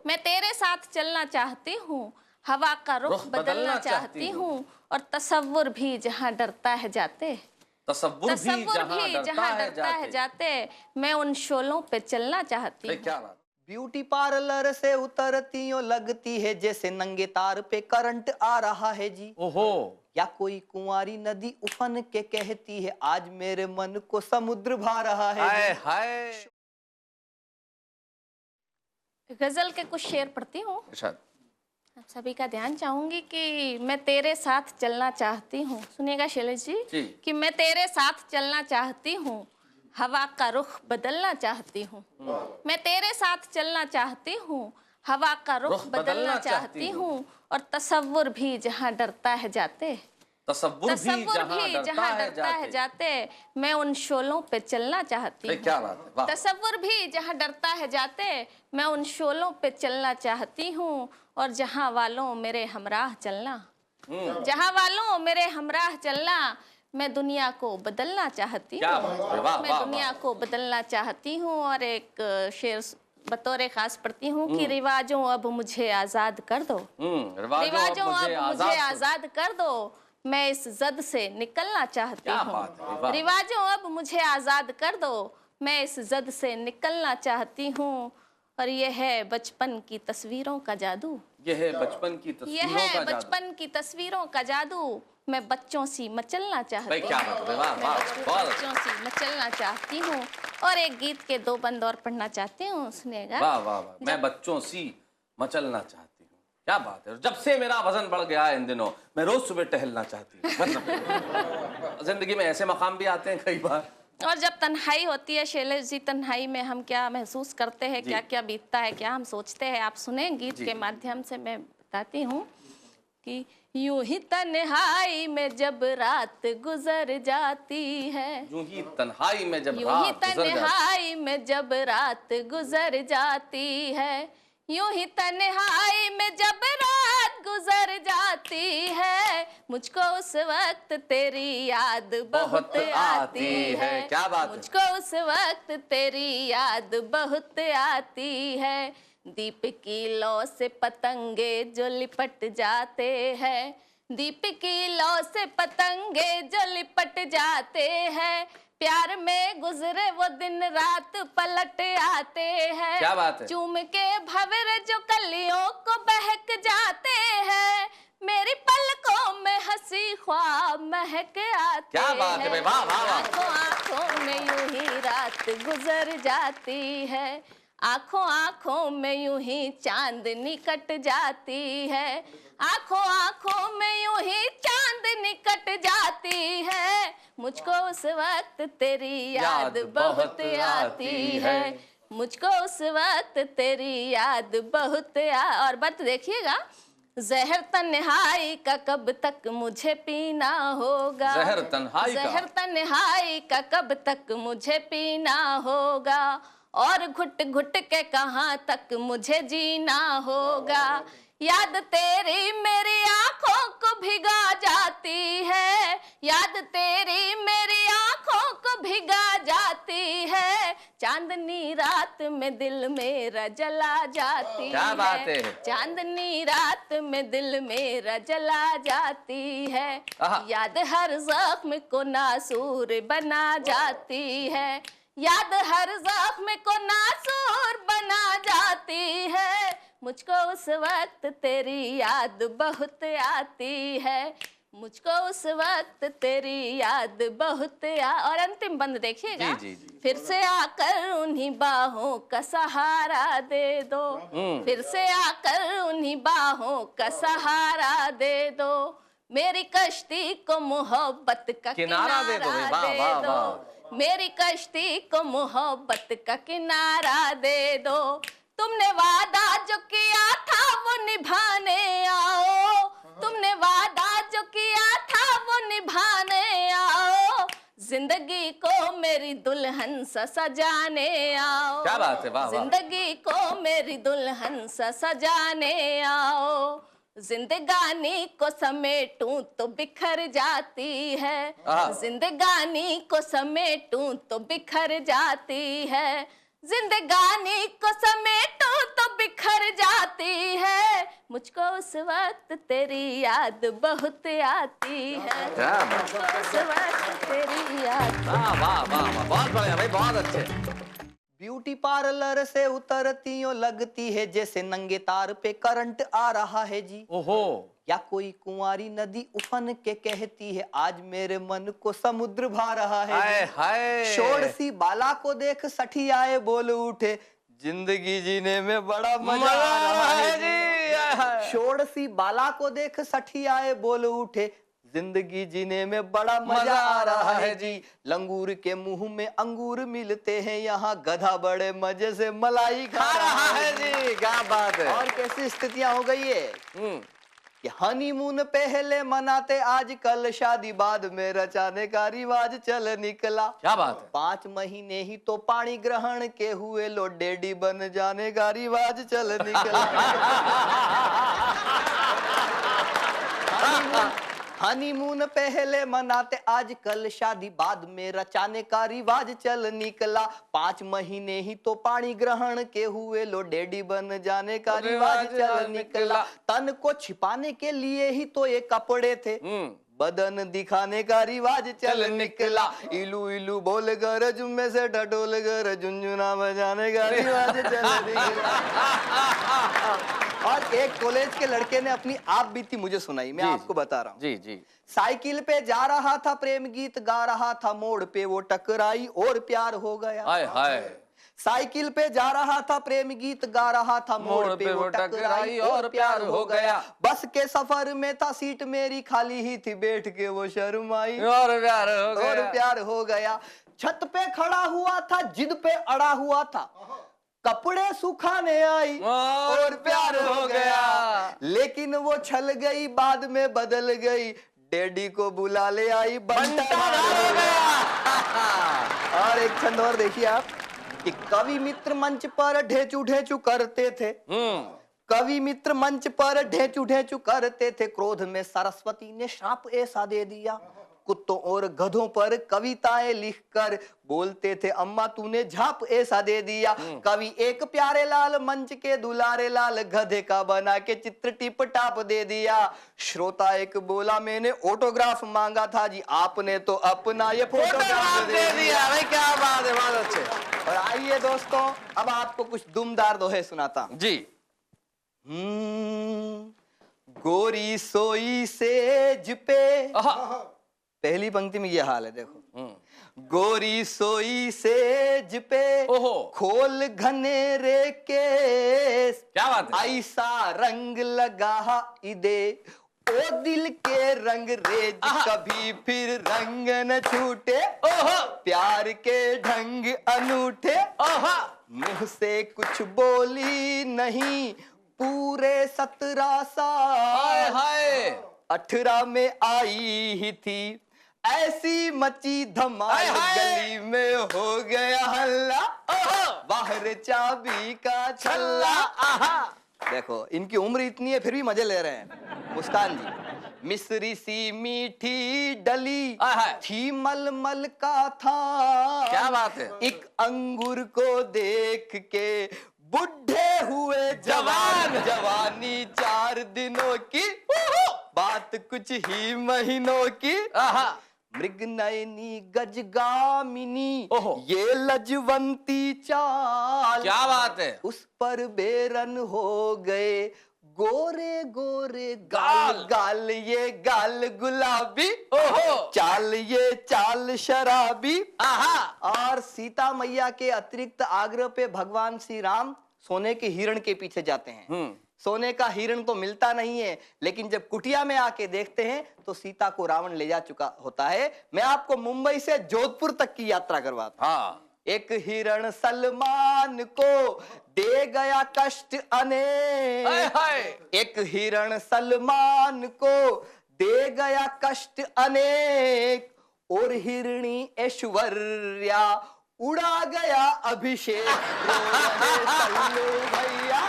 मैं तेरे साथ चलना चाहती हूँ, हवा का रुख बदलना चाहती हूँ, और तसव्वुर भी जहाँ डरता है जाते, तसव्वुर भी जहाँ डरता है जाते, मैं उन शोलों पे चलना चाहती हूँ। क्या बात। ब्यूटी पार्लर से उतरती हो लगती है जैसे नंगे तार पे करंट आ रहा है जी। ओहो, या कोई कुंवारी नदी उफन के कहती है आज मेरे मन को समुद्र भा रहा है हाय जी। हाय। गजल के कुछ शेर पढ़ती हूँ, इरशाद। आप सभी का ध्यान चाहूंगी कि मैं तेरे साथ चलना चाहती हूँ। सुनिएगा शैलेश जी कि मैं तेरे साथ चलना चाहती हूँ, हवा का रुख बदलना चाहती हूँ। मैं तेरे साथ चलना चाहती हूँ, हवा का रुख बदलना चाहती हूँ, और तसव्वुर भी जहाँ डरता है जाते, तसव्वुर भी जहाँ डरता है जाते, मैं उन शोलों पे चलना चाहती हूँ। क्या बात है, वाह। तसव्वुर भी जहाँ डरता है जाते, मैं उन शोलों पे चलना चाहती हूँ, और जहाँ वालों मेरे हमराह चलना, जहाँ वालों मेरे हमराह चलना, मैं दुनिया को बदलना चाहती हूँ। मैं दुनिया को बदलना चाहती हूँ। और एक शेर बतौर खास पढ़ती हूँ कि रिवाजों अब मुझे आजाद कर दो, रिवाजों अब मुझे आजाद कर दो, मैं इस जद से निकलना चाहती हूँ। रिवाजों अब मुझे आजाद कर दो, मैं इस जद से निकलना चाहती हूँ। और यह है बचपन की तस्वीरों का जादू, यह है बचपन की तस्वीरों का जादू, बचपन की तस्वीरों का जादू, मैं बच्चों सी मचलना चाहती हूँ। बच्चों सी मचलना चाहती हूँ। और एक गीत के दो बंद और पढ़ना चाहती हूँ, सुनिएगा। वाह वाह वाह। मैं बच्चों सी मचलना चाहती हूँ, क्या बात है। जब से मेरा वजन बढ़ गया है इन दिनों, मैं रोज सुबह टहलना चाहती हूँ। मतलब जिंदगी में ऐसे मकाम भी आते हैं कई बार। और जब तन्हाई होती है शैलेश जी, तन्हाई में हम क्या महसूस करते हैं, क्या क्या बीतता है, क्या हम सोचते हैं, आप सुने गीत के माध्यम से मैं बताती हूँ कि यूं ही तन्हाई में जब रात गुजर जाती है, यूं ही तन्हाई में जब रात गुजर जाती है, यूं ही तन्हाई में जब रात गुजर जाती है, मुझको उस वक्त तेरी याद बहुत आती है। क्या बात है। मुझको उस वक्त तेरी याद बहुत आती है। दीप की लौ से पतंगे जो लिपट जाते हैं, दीप की लौ से पतंगे जो लिपट जाते हैं, प्यार में गुजरे वो दिन रात पलट आते हैं। क्या बात है। चूम के भंवर जो कलियों को बहक जाते हैं, मेरी पलकों में हंसी ख्वाब महक आते हैं। क्या बात है, वाह वाह वाह। आंखों आंखों में यूं ही रात गुजर जाती है, आंखों आंखों में यूं ही चांदनी कट जाती है, आंखों आंखों में यूं ही चांदनी कट जाती है, मुझको उस वक्त तेरी याद बहुत आती है, मुझको उस वक्त तेरी याद बहुत और बात देखिएगा, जहर तन्हाई का कब तक मुझे पीना होगा, जहर तन्हाई का कब तक मुझे पीना होगा, और घुट घुट के कहाँ तक मुझे जीना होगा, याद तेरी मेरी आंखों को भिगा जाती है, याद तेरी मेरी आंखों को भिगा जाती है, चांदनी रात में दिल मेरा जला जाती है। क्या बात है। चांदनी रात में दिल मेरा जला जाती है, याद हर जख्म को नासूर बना जाती है, याद हर जख्म को नासूर बना जाती है, मुझको उस वक्त तेरी याद बहुत आती है, मुझको उस वक्त तेरी याद बहुत और अंतिम बंद देखिएगा। फिर से आकर उन्हीं बाहों का सहारा दे दो, फिर से आकर उन्हीं बाहों का सहारा दे दो, मेरी कश्ती को मोहब्बत का किनारा दे दो, मेरी कश्ती को मोहब्बत का किनारा दे दो, तुमने वादा जो किया था वो निभाने आओ, तुमने वादा जो किया था वो निभाने आओ, जिंदगी को मेरी दुल्हन सा सजाने आओ। क्या बात है, वाह। जिंदगी को मेरी दुल्हन सा सजाने आओ, जिंदगानी को समेटूं तो बिखर जाती है, जिंदगानी को समेटूं तो बिखर जाती है, जिंदगानी को समेटूं तो बिखर जाती मुझको उस वक्त तेरी याद बहुत आती है, क्या बात। मुझको उस वक्त तेरी याद। वाह वाह वाह वाह, बहुत बढ़िया भाई, बहुत अच्छे। ब्यूटी पार्लर से उतरती यूं लगती है जैसे नंगे तार पे करंट आ रहा है जी। ओहो, या कोई कुंवारी नदी उफन के कहती है आज मेरे मन को समुद्र भा रहा है हाय जी। हाय। शोरसी बाला को देख सठियाए बोल उठे जिंदगी जीने में बड़ा मजा आ रहा है जी। शोरसी बाला को देख सठियाए बोल उठे जिंदगी जीने में बड़ा मजा आ रहा है जी। लंगूर के मुंह में अंगूर मिलते हैं यहाँ गधा बड़े मजे से मलाई खा रहा है जी। क्या बात है। और कैसी स्थितियां हो गई है कि हनीमून पहले मनाते आजकल शादी बाद में रचाने का रिवाज चल निकला। क्या बात है। 5 महीने ही तो पानी ग्रहण के हुए लो डैडी बन जाने का रिवाज चल निकला। हनीमून पहले मनाते आजकल शादी बाद में रचाने का रिवाज चल निकला। 5 महीने ही तो पानी ग्रहण के हुए लो डैडी बन जाने का रिवाज चल निकला। तन को छिपाने के लिए ही तो ये कपड़े थे, बदन दिखाने का रिवाज चल निकला। इलू इलू बोल कर जुम्मे से टटोल कर झुनझुना बजाने का रिवाज चल निकला। और एक कॉलेज के लड़के ने अपनी आप बीती मुझे सुनाई, मैं आपको बता रहा हूँ। जी जी। साइकिल पे जा रहा था, प्रेम गीत गा रहा था, मोड़ पे वो टकराई और प्यार हो गया। हाय हाय। साइकिल पे जा रहा था, प्रेम गीत गा रहा था, मोड़ पे वो टकराई और प्यार हो गया। बस के सफर में था, सीट मेरी खाली ही थी, बैठ के वो शर्माई और प्यार हो गया। और प्यार हो गया। छत पे खड़ा हुआ था, जिद पे अड़ा हुआ था, कपड़े सुखाने आई और प्यार हो गया। लेकिन वो छल गई, बाद में बदल गई, डैडी को बुला ले आई, बंटा हो गया। और एक छंद और देखिए आप कि कवि मित्र मंच पर ढेचू ढेचू करते थे। कवि मित्र मंच पर ढेचू ढेचू करते थे, क्रोध में सरस्वती ने श्राप ऐसा दे दिया। कुत्तों और गधों पर कविताएं लिखकर बोलते थे, अम्मा तूने झाप ऐसा दे दिया। कवि एक प्यारे लाल मंच के दुलारे लाल गधे का बना के चित्र टिप टाप दे दिया। श्रोता एक बोला, मैंने ऑटोग्राफ मांगा था जी, आपने तो अपना ये फोटोग्राफ दे दिया। भाई क्या बात है, बहुत अच्छे। और आइए दोस्तों, अब आपको कुछ दुमदार दोहे सुनाता हूं जी। गोरी सोई सेज पे, पहली पंक्ति में ये हाल है, देखो। गोरी सोई सेज पे, खोल घनेरे केस, क्या बात है, ऐसा रंग लगा इदे, ओ दिल के रंग रेज, कभी फिर रंग न छूटे, प्यार के ढंग अनूठे, मुंह से कुछ बोली नहीं, पूरे 17 साल, 18 में आई ही थी, ऐसी मची धमाल, गली में हो गया हल्ला, बाहर चाबी का छल्ला। देखो इनकी उम्र इतनी है फिर भी मजे ले रहे हैं। मुस्कान जी, मिस्री सी मीठी डली थी, मलमल का था, क्या बात है, एक अंगूर को देख के बुढ़े हुए जवान, जवानी 4 दिनों की, बात कुछ ही महीनों की, मृग नयनी गजगामिनी, ये लजवंती चाल, क्या बात है, उस पर बेरन हो गए गोरे गोरे गाल, गाल ये गाल गुलाबी, चाल ये चाल शराबी। और सीता मैया के अतिरिक्त आग्रह पे भगवान श्री राम सोने के हिरण के पीछे जाते हैं। सोने का हिरण तो मिलता नहीं है, लेकिन जब कुटिया में आके देखते हैं तो सीता को रावण ले जा चुका होता है। मैं आपको मुंबई से जोधपुर तक की यात्रा करवाता हूं। एक हिरण सलमान को दे गया कष्ट अनेक, एक हिरण सलमान को दे गया कष्ट अनेक, और हिरणी ऐश्वर्या उड़ा गया अभिषेक, भैया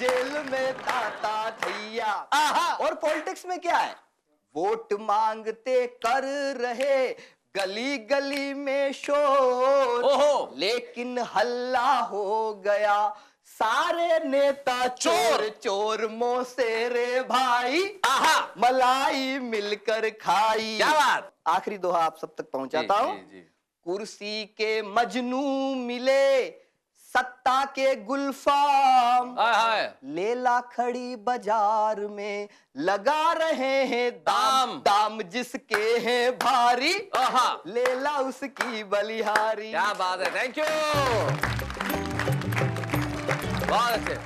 जेल में ताता थैया। और पॉलिटिक्स में क्या है, वोट मांगते कर रहे गली गली में शोर, लेकिन हल्ला हो गया सारे नेता चोर चोर मोसेरे भाई, आहा, मलाई मिलकर खाई। क्या बात। आखिरी दोहा आप सब तक पहुंचाता हूं। कुर्सी के मजनू मिले, सत्ता के गुलफाम, लेला खड़ी बाजार में लगा रहे हैं दाम। दाम जिसके हैं भारी, लेला उसकी बलिहारी। क्या बात है, थैंक यू, बहुत अच्छे।